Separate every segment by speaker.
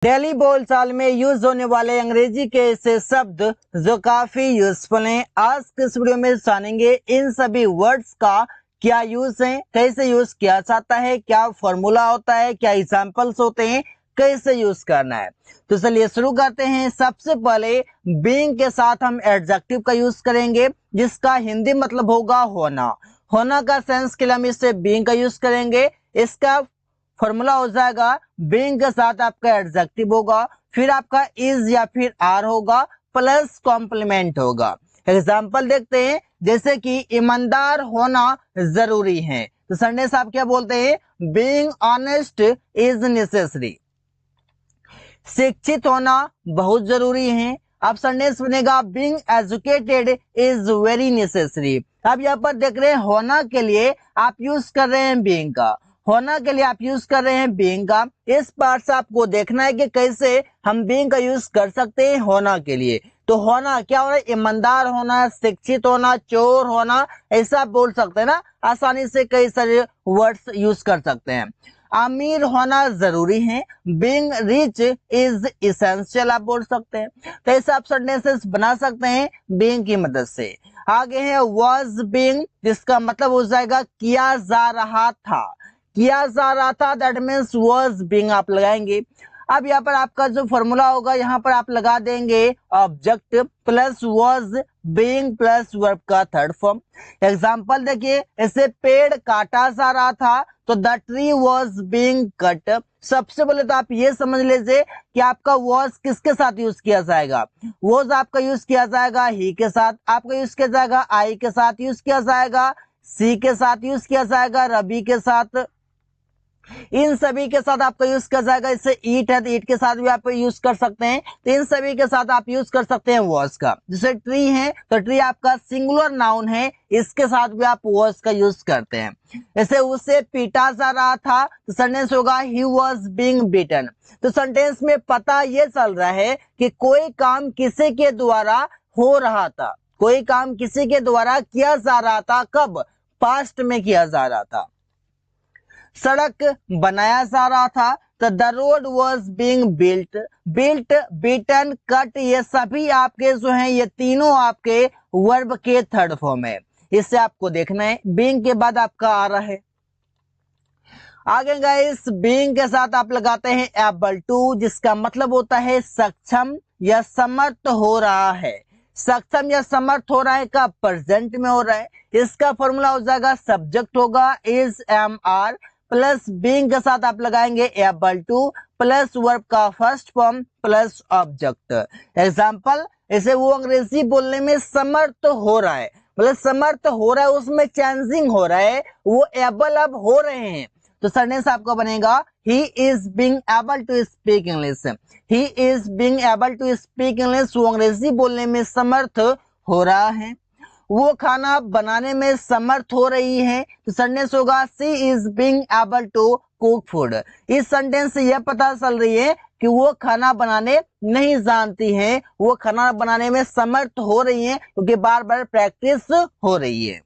Speaker 1: Daily बोलचाल में use होने वाले अंग्रेजी के ऐसे शब्द जो काफी यूजफुल हैं। आज के इस वीडियो में जानेंगे इन सभी वर्ड्स का क्या यूज है, कैसे यूज किया जाता है, क्या फॉर्मूला होता है, क्या एग्जांपल्स होते हैं, कैसे यूज करना है। तो चलिए शुरू करते हैं। सबसे पहले बीइंग के साथ हम एडजेक्टिव का यूज करेंगे जिसका हिंदी मतलब होगा होना। होना का सेंस के लिए हम इससे बीइंग का यूज करेंगे। इसका फॉर्मूला हो जाएगा बीइंग के साथ आपका एडजेक्टिव होगा, फिर आपका इज या फिर आर होगा, प्लस कॉम्प्लीमेंट होगा। एग्जाम्पल देखते हैं, जैसे कि ईमानदार होना जरूरी है, तो सेंटेंस आप क्या बोलते हैं? Being honest is necessary. शिक्षित होना बहुत जरूरी है, अब सेंटेंस बनेगा being educated is very necessary. अब यहाँ पर देख रहे हैं होना के लिए आप यूज कर रहे हैं बीइंग का, होना के लिए आप यूज कर रहे हैं बीइंग का। इस पार्ट से आपको देखना है कि कैसे हम बीइंग का यूज कर सकते हैं होना के लिए। तो होना क्या हो रहा है? ईमानदार होना, शिक्षित होना, चोर होना, ऐसा आप बोल सकते हैं ना। आसानी से कई सारे वर्ड्स यूज कर सकते हैं। अमीर होना जरूरी है, बीइंग रिच इज इसेंशियल आप बोल सकते हैं। तो ऐसे आप सेंटेंसेस बना सकते हैं बीइंग की मदद से। आगे है वाज बीइंग, जिसका मतलब हो जाएगा किया जा रहा था। किया जा रहा था, दैट मीन्स वाज बीइंग आप लगाएंगे। अब यहाँ पर आपका जो फॉर्मूला होगा यहाँ पर आप लगा देंगे object plus was being plus verb का थर्ड फॉर्म। एग्जांपल देखिए, ऐसे पेड़ काटा जा रहा था तो the tree was being cut. सबसे पहले तो आप ये समझ लीजिए कि आपका वाज किसके साथ यूज किया जाएगा। वाज आपका यूज किया जाएगा ही के साथ, आपका यूज किया जाएगा आई के साथ, यूज किया जाएगा सी के साथ, यूज किया जाएगा रवि के साथ, इन सभी के साथ आपका यूज कर जाएगा। इससे ईट है तो ईट के साथ भी आप यूज कर सकते हैं। तो इन सभी के साथ आप यूज कर सकते हैं वॉज का। जैसे ट्री है तो ट्री आपका सिंगुलर नाउन है, इसके साथ भी आप वॉज का यूज करते हैं। जैसे उसे पीटा जा रहा था तो सेंटेंस होगा ही वॉज बीइंग बीटन। तो सेंटेंस में पता ये चल रहा है कि कोई काम किसी के द्वारा हो रहा था, कोई काम किसी के द्वारा किया जा रहा था। कब? पास्ट में किया जा रहा था। सड़क बनाया जा रहा था तो the road was being built. Built, beaten, cut, ये सभी आपके जो हैं ये तीनों आपके वर्ब के थर्ड फॉर्म है। इससे आपको देखना है बीइंग के बाद आपका आ रहा है। आगे गाइस बीइंग के साथ आप लगाते हैं एबल टू, जिसका मतलब होता है सक्षम या समर्थ हो रहा है। सक्षम या समर्थ हो रहा है का प्रेजेंट में हो रहा है। इसका फॉर्मूला हो जाएगा सब्जेक्ट होगा is am are plus being के साथ आप लगाएंगे एबल टू प्लस वर्ब का first form plus object. Example, ऐसे वो अंग्रेजी बोलने में समर्थ हो रहा है, मतलब समर्थ हो रहा है, उसमें चेंजिंग हो रहा है, वो एबल अब हो रहे हैं। तो सेंटेंस आपका बनेगा he is being able to speak English. He is being able to speak English, वो अंग्रेजी बोलने में समर्थ हो रहा है। वो खाना बनाने में समर्थ हो रही है, तो सेंटेंस होगा she is being able to cook food. इस सेंटेंस से यह पता चल रही है कि वो खाना बनाने नहीं जानती हैं, वो खाना बनाने में समर्थ हो रही हैं क्योंकि बार बार प्रैक्टिस हो रही है।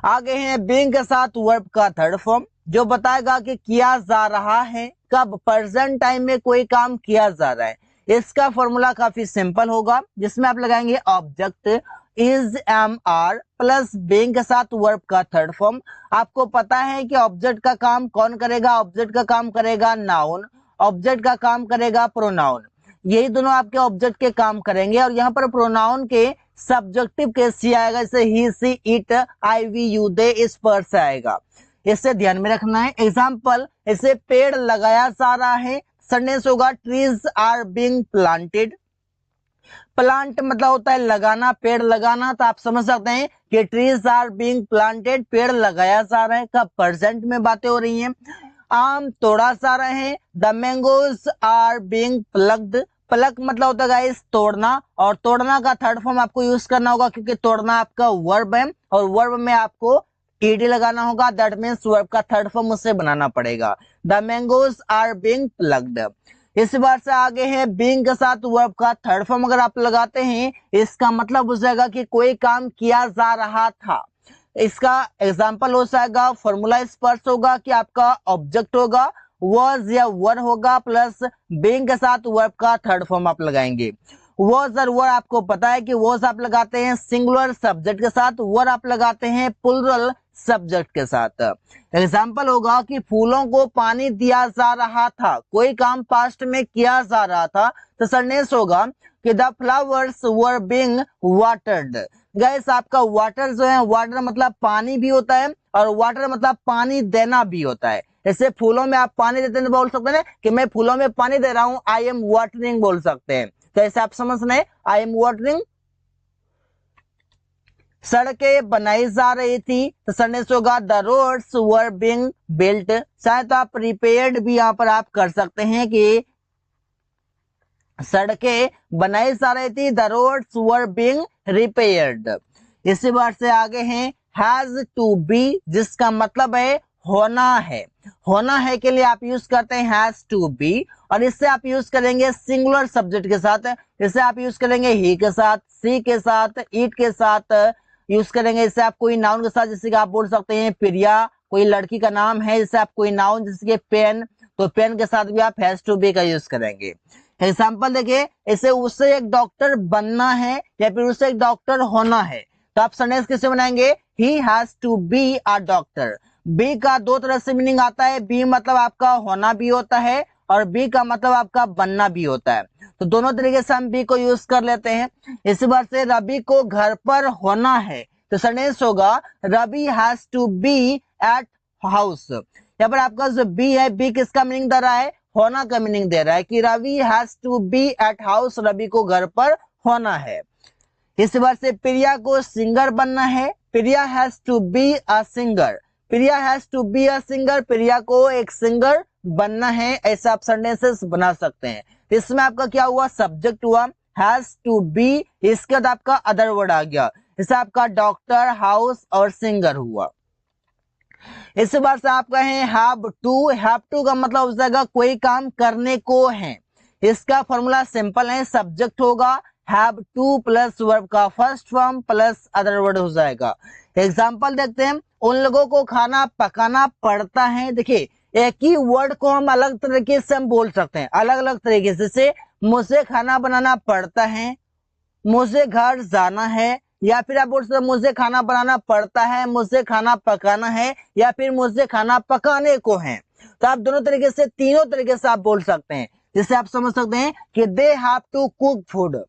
Speaker 1: आगे है बीइंग के साथ वर्ब का थर्ड फॉर्म, जो बताएगा कि किया जा रहा है। कब? प्रेजेंट टाइम में कोई काम किया जा रहा है। इसका फॉर्मूला काफी सिंपल होगा, जिसमें आप लगाएंगे object is am are plus being के साथ वर्ब का थर्ड फॉर्म। आपको पता है कि ऑब्जेक्ट का काम कौन करेगा? ऑब्जेक्ट का काम करेगा नाउन, ऑब्जेक्ट का काम करेगा प्रोनाउन। यही दोनों आपके ऑब्जेक्ट के काम करेंगे और यहाँ पर प्रोनाउन के सब्जेक्टिव केस सी आएगा, जैसे ही, सी, इट, आई, वी, यू, दे, इस पर से आएगा। इससे ध्यान में रखना है। एग्जाम्पल, ऐसे पेड़ लगाया जा रहा है, सेंटेंस होगा trees are being planted. Plant मतलब होता है लगाना, पेड़ लगाना, तो आप समझ सकते हैं कि ट्रीज आर बीइंग प्लांटेड, पेड़ लगाया जा रहा है। कब? प्रेजेंट में बातें हो रही हैं। आम तोड़ा जा रहे हैं, the mangoes are being plucked. Pluck मतलब होता है गाइस तोड़ना, और तोड़ना का थर्ड फॉर्म आपको यूज करना होगा क्योंकि तोड़ना आपका वर्ब है और वर्ब में आपको ईडी लगाना होगा, दैट मीन्स वर्ब का थर्ड फॉर्म उससे बनाना पड़ेगा। The mangoes are being plucked. इस बार से आगे है बीइंग के साथ वर्ब का थर्ड फॉर्म अगर आप लगाते हैं, इसका मतलब हो जाएगा कि कोई काम किया जा रहा था। इसका एग्जाम्पल हो जाएगा, फॉर्मूला स्पर्श होगा कि आपका ऑब्जेक्ट होगा was या वर होगा प्लस being के साथ वर्ब का थर्ड फॉर्म आप लगाएंगे। was और वर आपको पता है कि was आप लगाते हैं सिंगुलर सब्जेक्ट के साथ, वर आप लगाते हैं प्लुरल सब्जेक्ट के साथ। एग्जाम्पल होगा कि फूलों को पानी दिया जा रहा था, कोई काम पास्ट में किया जा रहा था, तो सरनेस होगा कि the flowers were being watered. Guys आपका वाटर जो है, वाटर मतलब पानी भी होता है और वाटर मतलब पानी देना भी होता है। जैसे फूलों में आप पानी देते हैं तो बोल सकते हैं कि मैं फूलों में पानी दे रहा हूं, आई एम वाटरिंग बोल सकते हैं। तो ऐसे आप समझ रहे हैं, आई एम वाटरिंग। सड़कें बनाई जा रही थी, तो सरनेस होगा the roads were being built. शायद आप रिपेयर्ड भी यहां पर आप कर सकते हैं कि सड़कें बनाई जा रही थी, the roads were being repaired. इसी बात से आगे हैं हैज टू बी, जिसका मतलब है होना है। होना है के लिए आप यूज करते हैं हैज टू बी, और इससे आप यूज करेंगे सिंगुलर सब्जेक्ट के साथ। इससे आप यूज करेंगे ही के साथ, सी के साथ, ईट के साथ यूज करेंगे। इससे आप कोई नाउन के साथ, जैसे कि आप बोल सकते हैं प्रिया कोई लड़की का नाम है, जैसे आप कोई नाउन जैसे कि पेन, तो पेन के साथ भी आप हैज टू बी का यूज करेंगे। एग्जाम्पल देखिए, इसे उससे एक डॉक्टर बनना है या फिर उससे एक डॉक्टर होना है, तो आप सेंटेंस कैसे बनाएंगे, he has to be a doctor. Be का दो तरह से मीनिंग आता है, बी मतलब आपका होना भी होता है और बी का मतलब आपका बनना भी होता है। तो दोनों तरीके से हम बी को यूज कर लेते हैं। इस बार से रवि को घर पर होना है, तो सेंटेंस होगा Ravi has to be at house. यहाँ पर आपका जो बी है, बी किसका मीनिंग दे रहा है, होना का मीनिंग दे रहा है कि Ravi has to be at house, Ravi को घर पर होना है। इस बार से प्रिया को सिंगर बनना है, Priya has to be a singer. Priya has to be a singer, Priya को एक सिंगर बनना है। ऐसा आप सेंटेंसेस बना सकते हैं। इसमें आपका क्या हुआ, सब्जेक्ट हुआ हैज टू बी, इसके बाद आपका अदर वर्ड आ गया, इससे आपका डॉक्टर, हाउस और सिंगर हुआ। इस बार से आप कहें हैव टू का मतलब हो जाएगा कोई काम करने को है। इसका फॉर्मूला सिंपल है, सब्जेक्ट होगा हैव टू प्लस वर्ब का first form plus other word हो जाएगा। एग्जांपल देखते हैं, उन लोगों को खाना पकाना पड़ता है। देखिए एक ही वर्ड को हम अलग तरीके से हम बोल सकते हैं, अलग अलग तरीके से। जैसे मुझे खाना बनाना पड़ता है, मुझे घर जाना है, या फिर आप बोल सकते हैं मुझे खाना बनाना पड़ता है, मुझे खाना पकाना है, या फिर मुझे खाना पकाने को है। तो आप दोनों तरीके से, तीनों तरीके से आप बोल सकते हैं। जिससे आप समझ सकते हैं कि they have to cook food,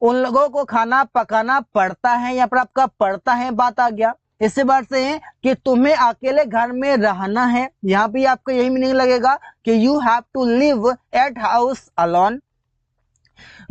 Speaker 1: उन लोगों को खाना पकाना पड़ता है, यहाँ पर आपका पड़ता है बात आ गया। इससे बात से है कि तुम्हें अकेले घर में रहना है, यहाँ भी आपको यही मीनिंग लगेगा कि you have to live at house alone.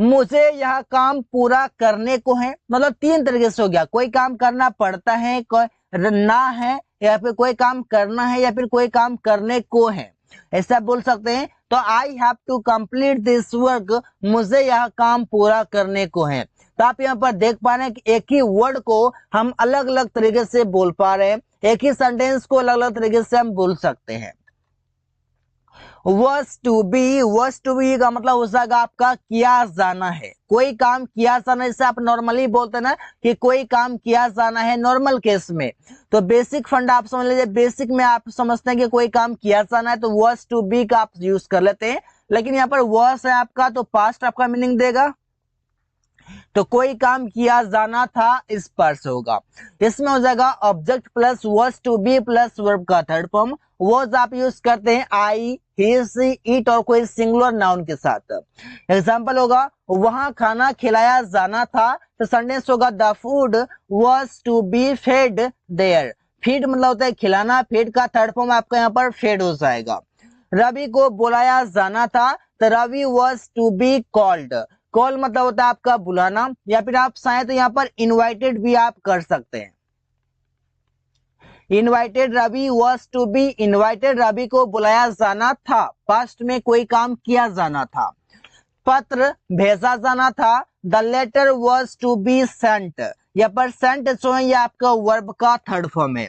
Speaker 1: मुझे यह काम पूरा करने को है, मतलब तीन तरीके से हो गया, कोई काम करना पड़ता है, कोई ना है, या फिर कोई काम करना है, या फिर कोई काम करने को है। ऐसा बोल सकते हैं। तो I have to complete this work, मुझे यह काम पूरा करने को है। तो आप यहाँ पर देख पा रहे हैं कि एक ही वर्ड को हम अलग अलग तरीके से बोल पा रहे हैं, एक ही सेंटेंस को अलग अलग तरीके से हम बोल सकते हैं। was to be का मतलब हो जाएगा आपका किया जाना है, कोई काम किया जाना। जैसे आप नॉर्मली बोलते हैं ना कि कोई काम किया जाना है नॉर्मल केस में, तो बेसिक फंड आप समझ लीजिए, बेसिक में आप समझते हैं कि कोई काम किया जाना है तो was to be का आप यूज कर लेते हैं। लेकिन यहाँ पर was है आपका, तो पास्ट आपका मीनिंग देगा, तो कोई काम किया जाना था इस पर से होगा। इसमें हो जाएगा object plus was to be plus verb का थर्ड फॉर्म। was आप यूज करते हैं आई, ही, सी, इट और कोई सिंगुलर नाउन के साथ। एग्जांपल होगा वहां खाना खिलाया जाना था, तो सेंटेंस होगा the food was to be fed there। Feed मतलब होता है खिलाना, फीड का थर्ड फॉर्म आपका यहाँ पर फेड हो जाएगा। रवि को बुलाया जाना था, तो Ravi was to be called। Call मतलब होता है आपका बुलाना, या फिर आप चाहें तो यहाँ पर इनवाइटेड भी आप कर सकते हैं। Invited, Ravi was to be invited, Ravi को बुलाया जाना था, पास्ट में कोई काम किया जाना था। पत्र भेजा जाना था, the letter was to be sent। यहाँ पर सेंट जो है ये आपका वर्ब का थर्ड फॉर्म है।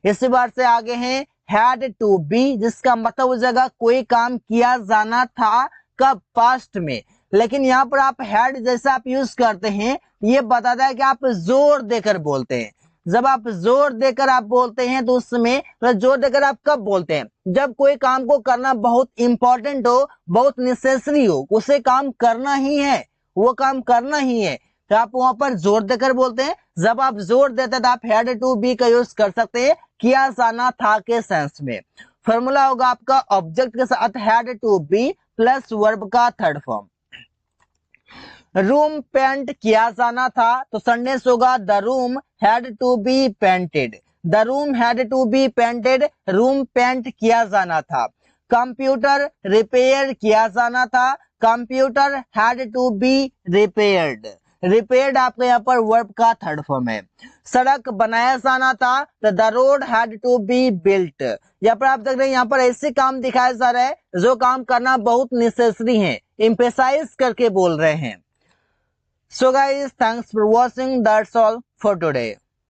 Speaker 1: इसी बार से आगे है had to be, जिसका मतलब हो जाएगा कोई काम किया जाना था, कब, पास्ट में। लेकिन यहाँ पर आप हैड जैसा आप यूज करते हैं, ये बताता है कि आप जोर देकर बोलते हैं। जब आप जोर देकर आप बोलते हैं तो उसमें मतलब जोर देकर आप कब बोलते हैं? जब कोई काम को करना बहुत इंपॉर्टेंट हो, बहुत नेसेसरी हो, उसे काम करना ही है, वो काम करना ही है, तो आप वहां पर जोर देकर बोलते हैं। जब आप जोर देते हैं तो आप हैड टू बी का यूज कर सकते हैं किया जाना था के सेंस में। फॉर्मूला होगा आपका ऑब्जेक्ट के साथ had to be plus verb का थर्ड फॉर्म। रूम पेंट किया जाना था तो सेंटेंस होगा the room had to be painted. The room had to be painted, room paint किया जाना था। कंप्यूटर रिपेयर किया जाना था, computer had to be repaired. Repaired आपका यहाँ पर वर्ब का थर्ड फॉर्म है। सड़क बनाया जाना था तो the road had to be built. यहाँ पर आप देख रहे हैं, यहाँ पर ऐसे काम दिखाया जा रहा है जो काम करना बहुत नेसेसरी है, एम्फेसाइज करके बोल रहे हैं। So guys, thanks for watching. That's all for today.